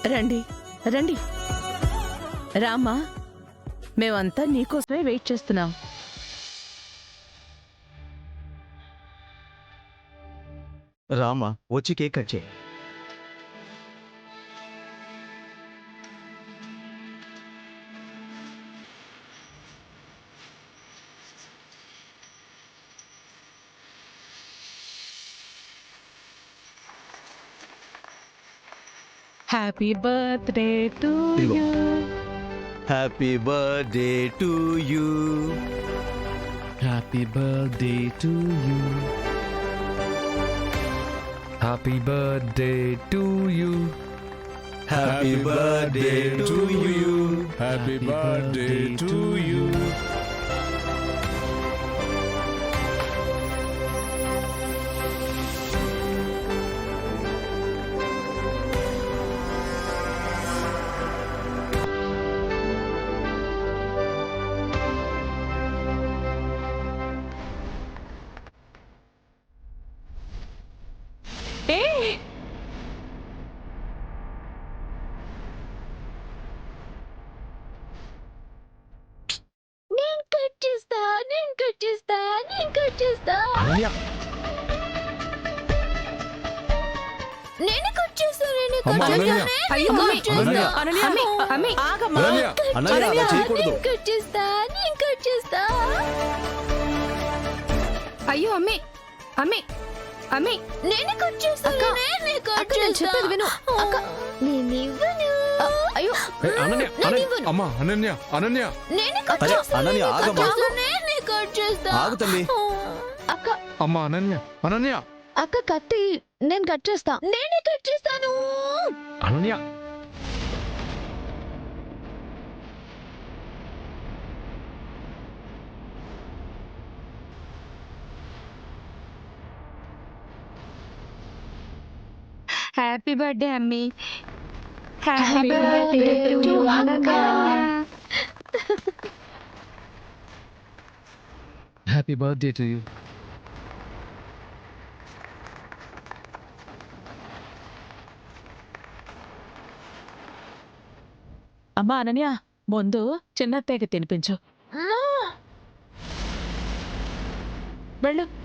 రండి రండి రామ్మా, మేమంతా నీకోసమే వెయిట్ చేస్తున్నాం. రామా, వచ్చి కేక్ కట్ చేయి. హ్యాపీ బర్త్డే టు ఇదిగో. You. Happy birthday to you. Happy birthday to you. Happy birthday to you. Happy birthday to you. Happy birthday to you. Ananya, అమ్మా, అనన్య. అనన్య. ఆగమ్మా. అనన్య. అనన్య, అలా చేయకూడదు. అయ్యో అమ్మి అమ్మి అమ్మి నేనే కట్ చేస్తాను. నేనే కట్ అక్క, నేను చెప్పేది విను. అక్క. నేను ఇవ్వను. అయ్యో Hey, అనన్య, అనన్య. అమ్మా, అనన్య, అనన్య. నేనే కట్ అరే, చేస్తాను. అనన్య, ఆగమ్మా. నేనే కట్ చేస్తా. ఆగు తల్లి. అక్క అమ్మా, అనన్య, అనన్య. అక్క కత్తి నేను కట్ చేస్తా. నేనే కట్ చేస్తాను. అనన్య. హ్యాపీ బర్త్డే అమ్మి. హ్యాపీ బర్త్డే టు అక్క. Happy birthday to you. అమ్మా అనన్య, ముందు చిన్నత్తయ్యకి తినిపించు. వెళ్ళు.